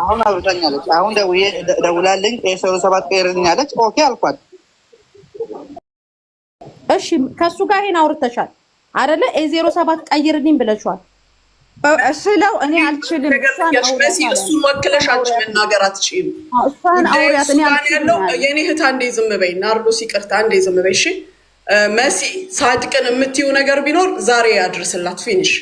አሁን አውርታኛለች። አሁን ደውላልኝ ኤ07 ቀይርልኛለች። ኦኬ አልኳት። እሺ ከሱ ጋር ይሄን አውርተሻል አይደለ? ኤ07 ቀይርልኝ ብለሽዋል። ስለው እኔ አልችልም። እሱን ወክለሽ አንቺ መናገር አትችይም። እሷን አውሪያት። እኔ ያለው የኔ እህት አንዴ ዝም በይ። ናርዶስ ይቅርታ፣ አንዴ ዝም በይ እሺ። መሲ ሳድቅን የምትይው ነገር ቢኖር ዛሬ ያድርስላት። ፊኒሽ።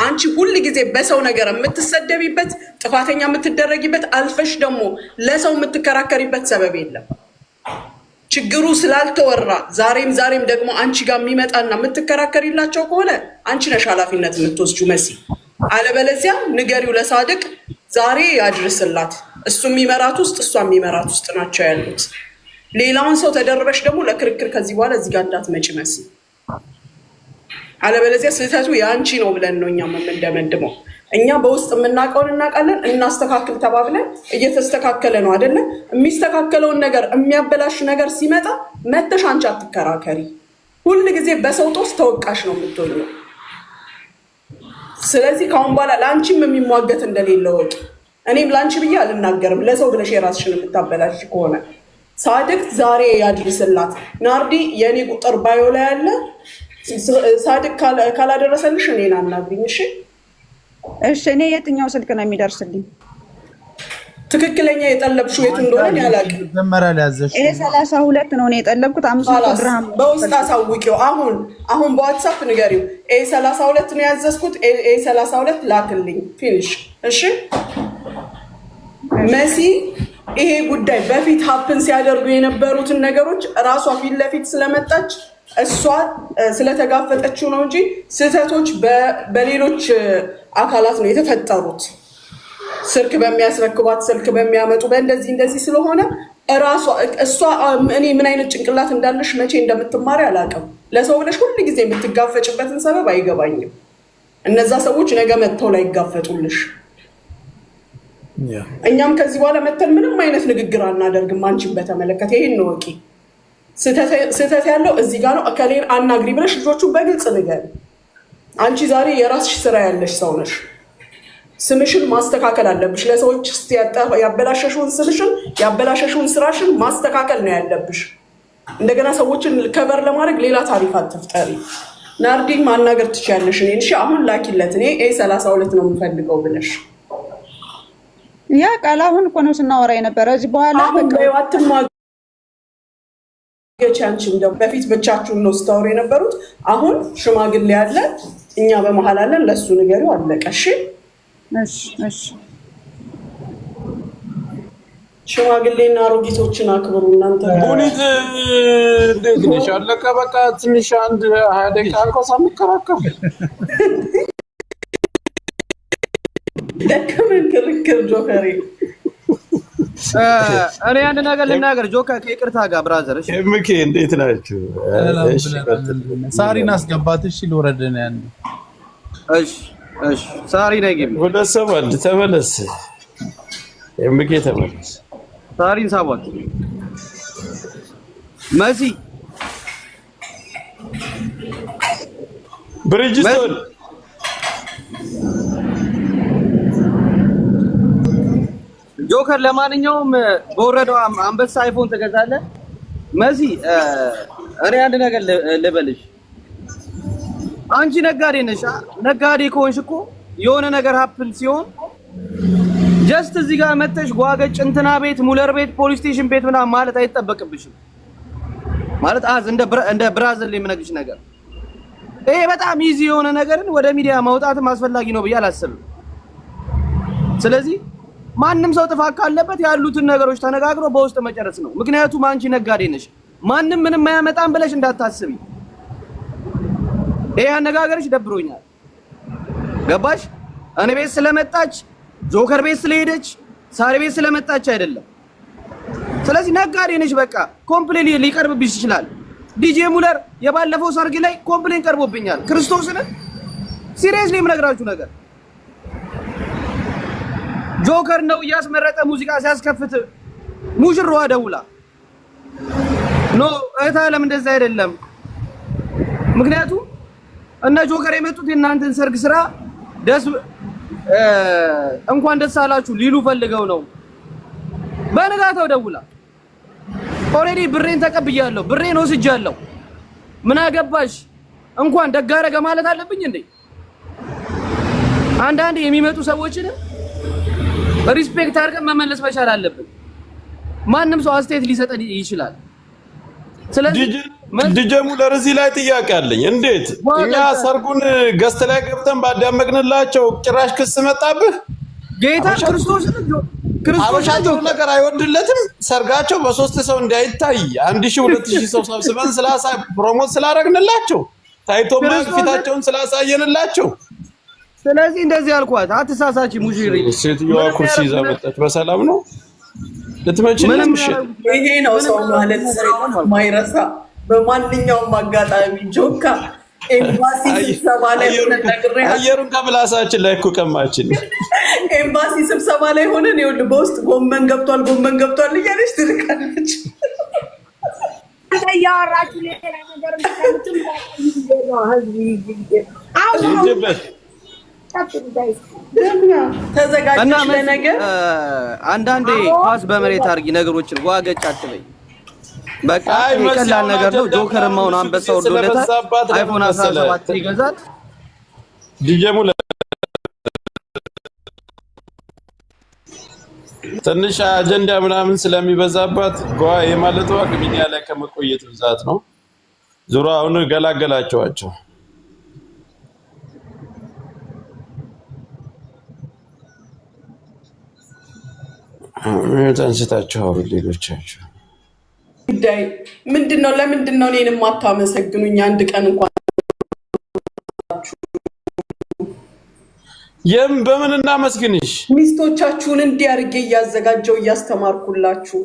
አንቺ ሁል ጊዜ በሰው ነገር የምትሰደቢበት ጥፋተኛ የምትደረጊበት አልፈሽ ደግሞ ለሰው የምትከራከሪበት ሰበብ የለም። ችግሩ ስላልተወራ ዛሬም ደግሞ አንቺ ጋር የሚመጣና የምትከራከሪላቸው ከሆነ አንቺ ነሽ ኃላፊነት የምትወስጂው መሲ። አለበለዚያ ንገሪው ለሳድቅ ዛሬ ያድርስላት። እሱ የሚመራት ውስጥ እሷ የሚመራት ውስጥ ናቸው ያሉት። ሌላውን ሰው ተደርበሽ ደግሞ ለክርክር ከዚህ በኋላ እዚህ ጋር እንዳትመጪ መሲ። አለበለዚያ ስህተቱ የአንቺ ነው ብለን ነው እኛም የምንደመድመው። እኛ በውስጥ የምናውቀውን እናውቃለን፣ እናስተካክል ተባብለን እየተስተካከለ ነው አይደለ? የሚስተካከለውን ነገር የሚያበላሽ ነገር ሲመጣ መተሽ አንቺ አትከራከሪ። ሁል ጊዜ በሰው ጦስ ተወቃሽ ነው የምትሆኘው። ስለዚህ ከአሁን በኋላ ለአንቺም የሚሟገት እንደሌለ ወቂ። እኔም ለአንቺ ብዬ አልናገርም። ለሰው ብለሽ የራስሽን የምታበላሽ ከሆነ ሳድቅ ዛሬ ያድርስላት። ናርዲ የእኔ ቁጥር ባዮ ላይ ያለ ሳድቅ ካላደረሰልሽ እኔን አናግሪኝ እሺ? እሺ እኔ የትኛው ስልክ ነው የሚደርስልኝ? ትክክለኛ የጠለብሽው የት እንደሆነ ያላቅም። መጀመሪያ ላይ ያዘሽ ይሄ 32 ነው የጠለብኩት። 500 ድርሃም በውስጥ አሳውቂው። አሁን በዋትሳፕ ንገሪው። ኤ32 ነው ያዘዝኩት። ኤ32 ላክልኝ። ፊኒሽ እሺ? መሲ ይሄ ጉዳይ በፊት ሀፕን ሲያደርጉ የነበሩትን ነገሮች ራሷ ፊት ለፊት ስለመጣች እሷ ስለተጋፈጠችው ነው እንጂ ስህተቶች በሌሎች አካላት ነው የተፈጠሩት። ስልክ በሚያስረክቧት፣ ስልክ በሚያመጡ እንደዚህ ስለሆነ እሷ እኔ ምን አይነት ጭንቅላት እንዳለሽ መቼ እንደምትማሪ አላውቅም። ለሰው ብለሽ ሁሉ ጊዜ የምትጋፈጭበትን ሰበብ አይገባኝም። እነዛ ሰዎች ነገ መጥተው ላይ ይጋፈጡልሽ። እኛም ከዚህ በኋላ መተን ምንም አይነት ንግግር አናደርግም። አንቺን በተመለከተ ይሄን ነው ወቂ። ስህተት ያለው እዚህ ጋር ነው። እከሌን አናግሪ ብለሽ ልጆቹ በግልጽ ንገሪ። አንቺ ዛሬ የራስሽ ስራ ያለሽ ሰው ነሽ። ስምሽን ማስተካከል አለብሽ። ለሰዎች ያበላሸሽውን ስምሽን ያበላሸሽውን ስራሽን ማስተካከል ነው ያለብሽ። እንደገና ሰዎችን ከበር ለማድረግ ሌላ ታሪክ አትፍጠሪ። ናርዲ ማናገር ትችያለሽ። እኔ እሺ አሁን ላኪለት። እኔ ኤ32 ነው የምፈልገው ብለሽ ያ ቃል አሁን እኮ ነው ስናወራ የነበረ። እዚህ በኋላ አንቺም ደግሞ በፊት ብቻችሁን ነው ስታወሩ የነበሩት። አሁን ሽማግሌ ያለ እኛ በመሀል አለን። ለሱ ንገሪው አለቀ። እሺ እሺ። ሽማግሌና አሮጊቶችን አክብሩ እናንተ። ፖሊስ እንዴት ነሽ? አለቀ በቃ። ትንሽ አንድ 20 ደቂቃ እንኳን ሳንከራከር ደከመን ክርክር። ጆከሬ እኔ አንድ ነገር ልናገር። ጆከር ከይቅርታ ጋር ብራዘር። እሺ ምኬ እንዴት ናችሁ? ሳሪን አስገባት። እሺ ልውረድ ነው ያን። እሺ ሳሪ ነኝ ግቢ። ወደ ሰባል ተመለስ። ምኬ ተመለስ። ሳሪን ሳቧት። መሲ ብሪጅስቶን ጆከር ለማንኛውም በወረደው አንበሳ አይፎን ተገዛለህ። መሲ እኔ አንድ ነገር ልበልሽ። አንቺ ነጋዴ ነሽ። ነጋዴ ከሆንሽ እኮ የሆነ ነገር ሀፕን ሲሆን ጀስት እዚህ ጋር መተሽ ጓገጭ እንትና ቤት፣ ሙለር ቤት፣ ፖሊስ ስቴሽን ቤት ምናምን ማለት አይጠበቅብሽም። ማለት እንደ ብራዘር ላይ የምነግርሽ ነገር ይሄ በጣም ኢዚ የሆነ ነገርን ወደ ሚዲያ ማውጣትም አስፈላጊ ነው ብዬ አላስብም። ስለዚህ ማንም ሰው ጥፋት ካለበት ያሉትን ነገሮች ተነጋግሮ በውስጥ መጨረስ ነው። ምክንያቱም አንቺ ነጋዴ ነሽ። ማንም ምንም አያመጣም ብለሽ እንዳታስቢ። ይሄ አነጋገርሽ ደብሮኛል። ገባሽ? እኔ ቤት ስለመጣች፣ ጆከር ቤት ስለሄደች፣ ሳሪ ቤት ስለመጣች አይደለም። ስለዚህ ነጋዴ ነሽ። በቃ ኮምፕሌን ሊቀርብብሽ ይችላል። ዲጄ ሙለር የባለፈው ሰርግ ላይ ኮምፕሌን ቀርቦብኛል። ክርስቶስን ሲሪየስሊ የምነግራችሁ ነገር ጆከር ነው እያስመረጠ ሙዚቃ ሲያስከፍት ሙሽራዋ ደውላ ኖ እህት አለም እንደዛ አይደለም። ምክንያቱም እነ ጆከር የመጡት የእናንተን ሰርግ ስራ እንኳን ደስ አላችሁ ሊሉ ፈልገው ነው። በነጋታው ደውላ ኦሬዲ ብሬን ተቀብያለሁ፣ ብሬን ወስጃለሁ፣ ምን አገባሽ እንኳን ደግ አደረገ ማለት አለብኝ እንዴ? አንዳንድ የሚመጡ ሰዎችን ሪስፔክት አድርገን መመለስ መቻል አለብን። ማንም ሰው አስተያየት ሊሰጠን ይችላል። ስለዚህ ዲጀሙ ለዚህ ላይ ጥያቄ አለኝ። እንዴት እኛ ሰርጉን ገስት ላይ ገብተን ባዳመቅንላቸው ጭራሽ ክስ መጣብህ? ጌታ ክርስቶስ አበሻቸው ነገር አይወድለትም። ሰርጋቸው በሶስት ሰው እንዳይታይ 1000 2000 ሰው ሰብስበን ፕሮሞት ስላደረግንላቸው ታይቶማ ፊታቸውን ስላሳየንላቸው። ስለዚህ እንደዚህ አልኳት፣ አትሳሳቺ ሙሽሪ። ሴትዮዋ ኩርሲ ይዛ መጣች። በሰላም ነው ልትመጪልኝ? ይሄ ነው ሰው ማለት ማይረሳ በማንኛውም አጋጣሚ ጆካ ኤምባሲ ስብሰባ ላይ ሆነን ነግሬሃለሁ። አየሩን ከምላሳችን ላይ እኮ ቀማችን። ኤምባሲ ስብሰባ ላይ ሆነን ይኸውልህ በውስጥ ጎመን ገብቷል እያለች ትልካለች። እያወራችሁ ሌላ ነገር ተዘጋጅተሽ ለነገር አንዳንዴ ኳስ በመሬት አድርጊ ነገሮችን ዋገጭ አትበይ። በቃ ቀላል ነገር ነው። ጆከርም አሁን አንበሳ ወርዶለታል። አይፎን 17 ይገዛል። ዲጀሙ ትንሽ አጀንዳ ምናምን ስለሚበዛባት ጓ የማለቷ ግብኛ ላይ ከመቆየት ብዛት ነው። ዙራ አሁን ገላገላቸዋቸው። አንስታችሁ አውሩ። ሌሎቻችሁ ጉዳይ ምንድነው? ለምንድነው እኔን የማታመሰግኑኝ? አንድ ቀን እንኳን በምን እናመስግንሽ? ሚስቶቻችሁን እንዲህ አድርጌ እያዘጋጀው እያስተማርኩላችሁ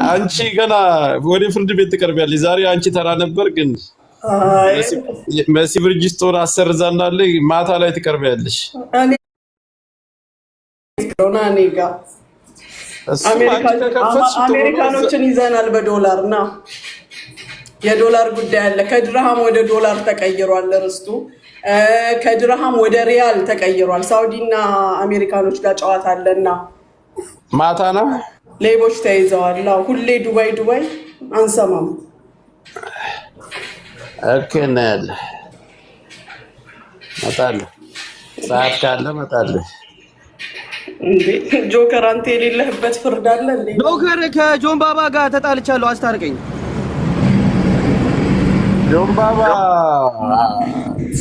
አንቺ ገና ወደ ፍርድ ቤት ትቀርቢያለሽ። ዛሬ አንቺ ተራ ነበር፣ ግን መሲ ብርጅስቶን አሰርዛናለ ማታ ላይ ትቀርቢያለሽ። አሜሪካኖችን ይዘናል በዶላር ና የዶላር ጉዳይ አለ። ከድርሃም ወደ ዶላር ተቀይሯል ርስቱ። ከድርሃም ወደ ሪያል ተቀይሯል። ሳውዲና አሜሪካኖች ጋር ጨዋታ አለና ማታ ነው። ሌቦች ተይዘዋል። ሁሌ ዱባይ አንሰማም። እከናል መጣለሁ፣ ሰዓት ካለ መጣለሁ። እንዴ ጆከር አንተ የሌለህበት ፍርድ አለ እንዴ? ጆከር ከጆን ባባ ጋር ተጣልቻለሁ፣ አስታርቀኝ። ጆን ባባ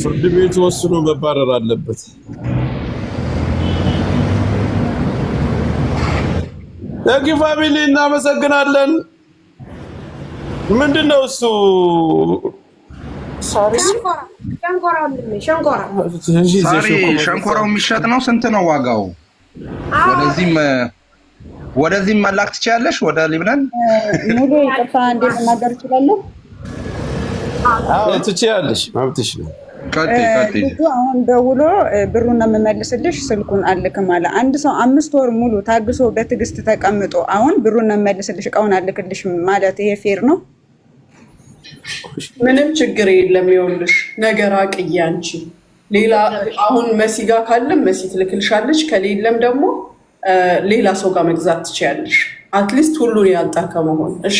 ፍርድ ቤት ወስኖ መባረር አለበት። ደግ ፋሚሊ እናመሰግናለን። ምንድነው እሱ? ሸንኮራው የሚሸጥ ነው። ስንት ነው ዋጋው? ወደዚህም መላክ ትችያለሽ? ወደ ሊብነን ሙሉ ይቅርታ እንዴት መናገር እችላለሁ? አዎ ትችያለሽ፣ መብትሽ ነው። አሁን ደውሎ ብሩን ነው የምመልስልሽ ስልኩን አልክም አለ። አንድ ሰው 5 ወር ሙሉ ታግሶ በትዕግስት ተቀምጦ አሁን ብሩን ነው የምመልስልሽ እቃውን አልክልሽ ማለት ይሄ ፌር ነው? ምንም ችግር የለም። ይኸውልሽ ነገር አቅዬ አንቺ ሌላ አሁን መሲ ጋር ካለም መሲ ትልክልሻለች፣ ከሌለም ደግሞ ሌላ ሰው ጋር መግዛት ትችያለሽ። አትሊስት ሁሉን ያጣ ከመሆን እሺ።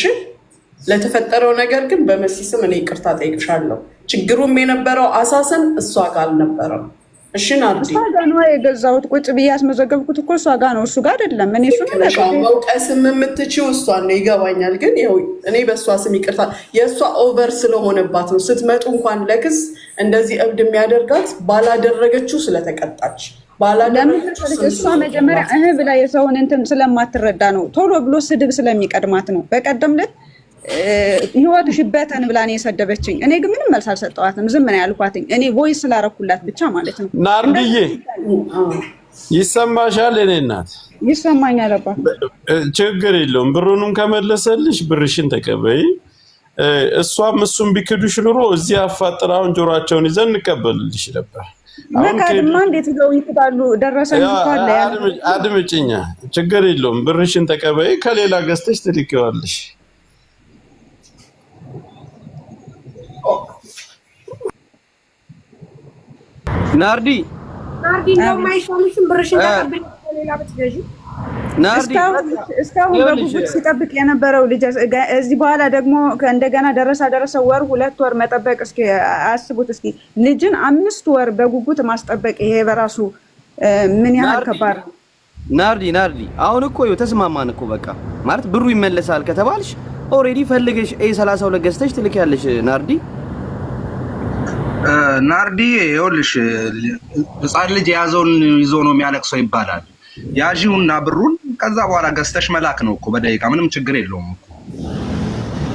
ለተፈጠረው ነገር ግን በመሲ ስም እኔ ይቅርታ ጠይቅሻለሁ። ችግሩም የነበረው አሳሰን እሷ ጋር አልነበረም። እሺ ናርዲ እሷ ጋር ነው የገዛሁት። ቁጭ ብዬ ያስመዘገብኩት እኮ እሷ ጋር ነው፣ እሱ ጋር አይደለም። እኔ እሱ ነው መውቀስም የምትችይው እሷን ነው፣ ይገባኛል። ግን ይኸው እኔ በእሷ ስም ይቅርታ፣ የእሷ ኦቨር ስለሆነባት ነው። ስትመጡ እንኳን ለክስ እንደዚህ እብድ የሚያደርጋት ባላደረገችው ስለተቀጣች እሷ መጀመሪያ ብላ የሰውን እንትን ስለማትረዳ ነው። ቶሎ ብሎ ስድብ ስለሚቀድማት ነው። በቀደም ዕለት ህይወትሽ በተን ብላ ነው የሰደበችኝ። እኔ ግን ምንም መልስ አልሰጠዋትም፣ ዝም ነው ያልኳትኝ። እኔ ቮይስ ስላረኩላት ብቻ ማለት ነው። ናርዲዬ ይሰማሻል? እኔ እናት ይሰማኛል። አባ ችግር የለውም። ብሩንም ከመለሰልሽ ብርሽን ተቀበይ። እሱም ቢክዱሽ ኑሮ እዚህ አፋጥራውን ጆሮአቸውን ይዘን እንቀበልልሽ ነበር። በቃድማ እንዴት ነው ይክዳሉ? ደረሰኝ እንኳን ላይ አድምጪኛ፣ ችግር የለውም። ብርሽን ተቀበይ፣ ከሌላ ገዝተሽ ትልኪዋለሽ። ናርዲ ነው ማይሻልሽም ብርሽን ተቀብለሽ ሌላ ብትገዢ እስካሁን በጉጉት ሲጠብቅ የነበረው ልጅ እዚህ በኋላ ደግሞ እንደገና ደረሰ ወር 2 ወር መጠበቅ እስኪ አስቡት እስኪ ልጅን 5 ወር በጉጉት ማስጠበቅ ይሄ በራሱ ምን ያህል ከባድ ነው። ናርዲ አሁን እኮ ተስማማን እኮ በቃ ማለት ብሩ ይመለሳል ከተባልሽ ኦሬዲ ፈልገሽ A32 ገዝተሽ ትልኪያለሽ። ናርዲ ይኸውልሽ ህፃን ልጅ የያዘውን ይዞ ነው የሚያለቅሰው ይባላል። ያዢውና ብሩን ከዛ በኋላ ገዝተሽ መላክ ነው እኮ በደቂቃ ምንም ችግር የለውም እኮ።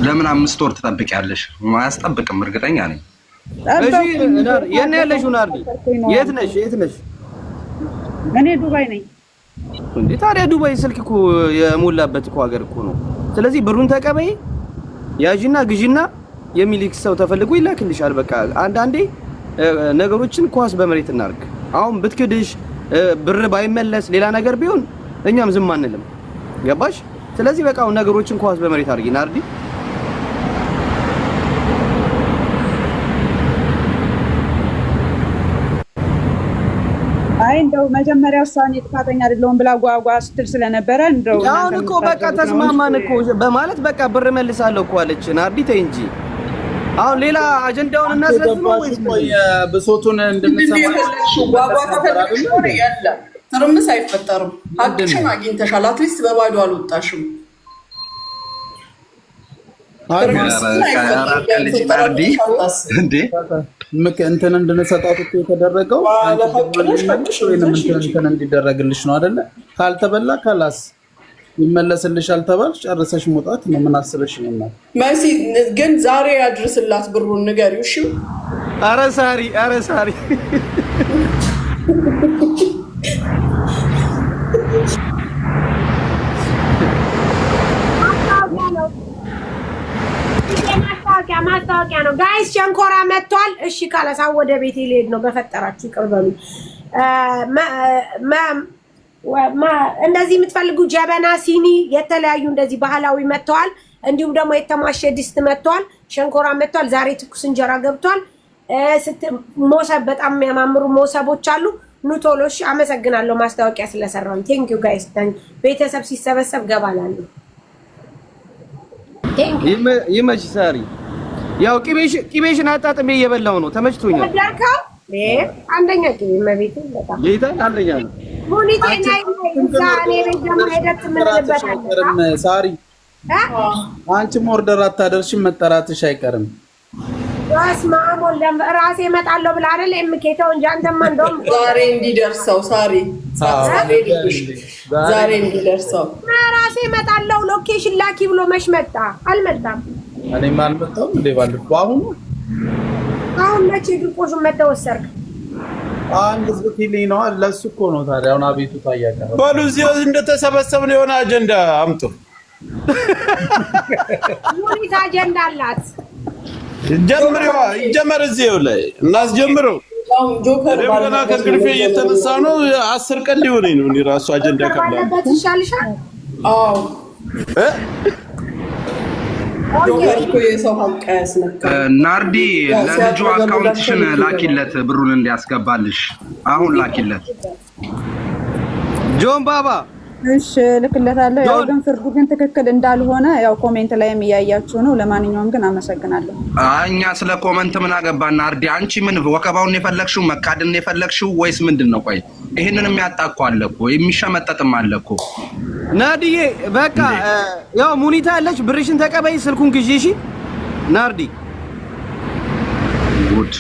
ለምን 5 ወር ትጠብቂያለሽ? አያስጠብቅም እርግጠኛ ነኝ። እሺ የኔ ያለሽው ናርዲ የት ነሽ? እኔ ዱባይ ነኝ። እንዴ ታዲያ ዱባይ ስልክ እኮ የሞላበት እኮ ሀገር እኮ ነው። ስለዚህ ብሩን ተቀበይ፣ ያዢና ግዢና የሚልክ ሰው ተፈልጎ ይላክልሻል። በቃ አንዳንዴ ነገሮችን ኳስ በመሬት እናርግ። አሁን ብትክድሽ ብር ባይመለስ ሌላ ነገር ቢሆን እኛም ዝም አንልም። ገባሽ? ስለዚህ በቃ ነገሮችን ኳስ በመሬት አድርጊ ናርዲ። አይ እንደው መጀመሪያ እሷን ጥፋተኛ አይደለሁም ብላ ጓጓ ስትል ስለነበረ እንደው አሁን እኮ በቃ ተስማማን እኮ በማለት በቃ ብር መልሳለሁ እኮ አለች ናርዲ። ተይ እንጂ አሁን ሌላ አጀንዳውን እናስረዝመው ወይስ ብሶቱን እንድንሰማ ትርምስ አይፈጠርም። ሀቅሽን አግኝተሻል። አትሊስት በባዶ አልወጣሽም። እንትን እንድንሰጣት እኮ የተደረገው እንትን እንዲደረግልሽ ነው አይደለ? ካልተበላ ካላስ ይመለስልሻል ተባልሽ ጨርሰሽ መውጣት ነው። ምን አስበሽ ነው? መሲ ግን ዛሬ ያድርስላት ብሩን ንገሪው። እሺ። ኧረ ሳሪ ማስታወቂያ ነው ጋይስ። ሸንኮራ መጥቷል። እሺ ካለሳው ወደ ቤት ሊሄድ ነው። በፈጠራችሁ ይቅር በሉ። እንደዚህ የምትፈልጉ ጀበና፣ ሲኒ፣ የተለያዩ እንደዚህ ባህላዊ መጥተዋል። እንዲሁም ደግሞ የተማሸ ድስት መጥቷል። ሸንኮራ መጥቷል። ዛሬ ትኩስ እንጀራ ገብቷል። ሞሰብ፣ በጣም የሚያማምሩ ሞሰቦች አሉ። ኑ ቶሎ። እሺ አመሰግናለሁ ማስታወቂያ ስለሰራው። ቴንክ ዩ ጋይስ። ቤተሰብ ሲሰበሰብ ገባላለሁ። ይመች ሳሪ። ያው ቂቤሽን አጣጥሜ እየበላው ነው። ተመችቶኛል። ወደርከው አንደኛ ቂቤ መቤት በጣም ጌታን አንደኛ ነው። ሳሪ አንቺም ኦርደር አታደርሽም፣ መጠራትሽ አይቀርም። በስመአብ ወልድ ራሴ እመጣለሁ ብላ አይደል የምኬተው እንጂ አንተማ እንደውም ዛሬ እንዲደርሰው ዛሬ እንዲደርሰው ራሴ እመጣለሁ። ሎኬሽን ላኪ ብሎ መች መጣ? አልመጣም። እኔም አልመጣሁም እንዴ ባልኩ። አሁን መቼ ድርቆሹን መተህ ወሰድክ? አንድ ዝብትልኝ ነው ለሱ እኮ ነው። ታዲያ አሁን አቤቱታ እያቀረበ ባሉ እዚህ እንደተሰበሰብን የሆነ አጀንዳ አምጡ። ሙኒት አጀንዳ አላት። ይጀመር እዚህ ላይ እናስጀምረው። ገና ከእንቅልፌ እየተነሳ ነው። 10 ቀን ሊሆነኝ ነው። እኔ ራሱ አጀንዳ ካለበት ይሻልሻል። አዎ ጆከር እኮ የሰው ሀቅ ያስነካል። ናርዲ ለልጁ አካውንትሽን ላኪለት ብሩን እንዲያስገባልሽ አሁን ላኪለት። ጆን ባባ እሺ ልክለታለሁ። ያው ግን ፍርዱ ግን ትክክል እንዳልሆነ ያው ኮሜንት ላይም እያያችሁ ነው። ለማንኛውም ግን አመሰግናለሁ። እኛ ስለ ኮሜንት ምን አገባን? ናርዲ አንቺ ምን ወከባውን የፈለግሽው መካድን የፈለግሽው ወይስ ምንድነው? ቆይ ይሄንን የሚያጣቁ አለ እኮ የሚሸመጠጥም አለ እኮ። ናርዲዬ በቃ ያው ሙኒታ አለች። ብርሽን ተቀበይ፣ ስልኩን ግዢ። እሺ ናርዲ ጉድ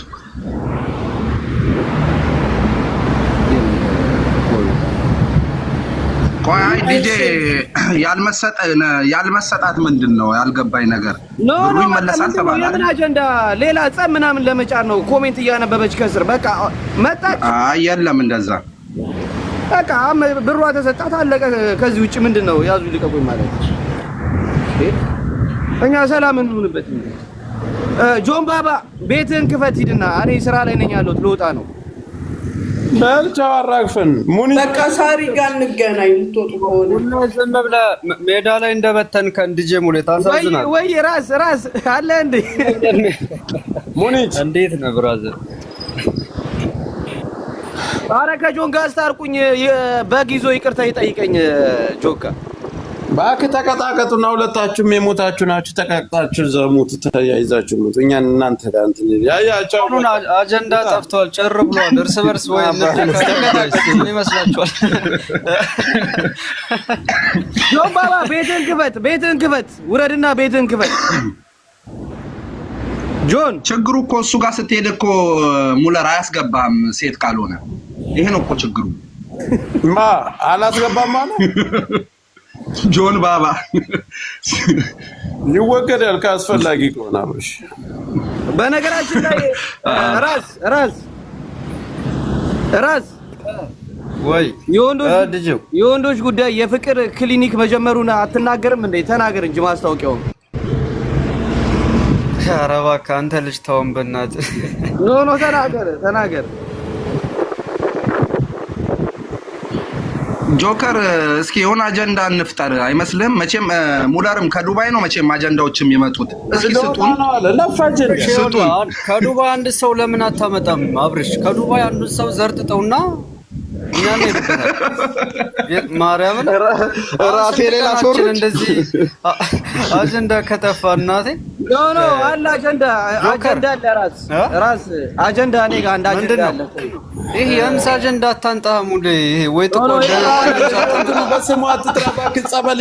ቆይ ዲጄ ያልመሰጣት ምንድነው? ያልገባኝ ነገር ብሩ ይመለሳል ተባለ። የምን አጀንዳ ሌላ ጸብ ምናምን ለመጫር ነው? ኮሜንት እያነበበች ከስር በቃ መጣች። አይ የለም እንደዛ በቃ ብሯ ተሰጣት አለቀ። ከዚህ ውጭ ምንድነው? ያዙ ልቀቁኝ ማለት እኛ ሰላም እንሁንበት። ጆን ባባ ቤትን ክፈት ሂድና፣ እኔ ስራ ላይ ነኝ ያለሁት ልወጣ ነው። በልቻው አራግፈን ሙኒ በቃ ሳሪ ጋር እንገናኝ። ልትወጡ ከሆነ ዝም ብለህ ሜዳ ላይ እንደበተንከን ዲጄ ሙሌ ታሳዝናል። ወይ ራስ አለ እንዴ? ሙኒት እንዴት ነህ ብራዘር? ኧረ ከጆን ጋር አስታርቁኝ። በግ ይዞ ይቅርታ ይጠይቀኝ ጆካ። እባክህ ተቀጣቀጡና ሁለታችሁም የሞታችሁ ናችሁ። ተቀጣጣችሁ ዘሙት ተያይዛችሁ ሞቱ። እኛን እናንተ ጋር እንትን ያያቻው አጀንዳ ጠፍቷል። ጭር ብሏል። እርስ በርስ ወይ ተቀጣቀጡ ይመስላችኋል? ጆን ባባ ቤትን ክፈት፣ ውረድና ቤትን ክፈት። ጆን ችግሩ እኮ እሱ ጋር ስትሄድ እኮ ሙለር አያስገባም ሴት ካልሆነ። ይሄ ነው እኮ ችግሩ። አላስገባም ማለት ጆን ባባ ይወገዳል ካስፈላጊ ከሆነ አብርሽ። በነገራችን ላይ ራስ ወይ የወንዶች ጉዳይ የፍቅር ክሊኒክ መጀመሩን አትናገርም እንዴ? ተናገር እንጂ ማስታወቂያውን። ኧረ እባክህ አንተ ልጅ ተውን በእናትህ። ኖ ተናገር። ጆከር እስኪ የሆነ አጀንዳ እንፍጠር አይመስልም? መቼም ሙለርም ከዱባይ ነው መቼም አጀንዳዎች የሚመጡት። እስኪ ስጡን። ከዱባይ አንድ ሰው ለምን አታመጣም አብርሽ? ከዱባይ አንድ ሰው ዘርጥጠውና እኛን ይልበታል። ማርያምን ራሴ ሌላ ሶር እንደዚህ አጀንዳ ከተፋ እናቴ ኖ አለ አጀንዳ አለ ራስ አጀንዳ እኔ ጋር አንድ አጀንዳ አለ። ይሄ የምሳ አጀንዳ አታንጣ ሙሌ። ይሄ ወይ ጥቆ በስሙ አትጥራ እባክህ ጸበል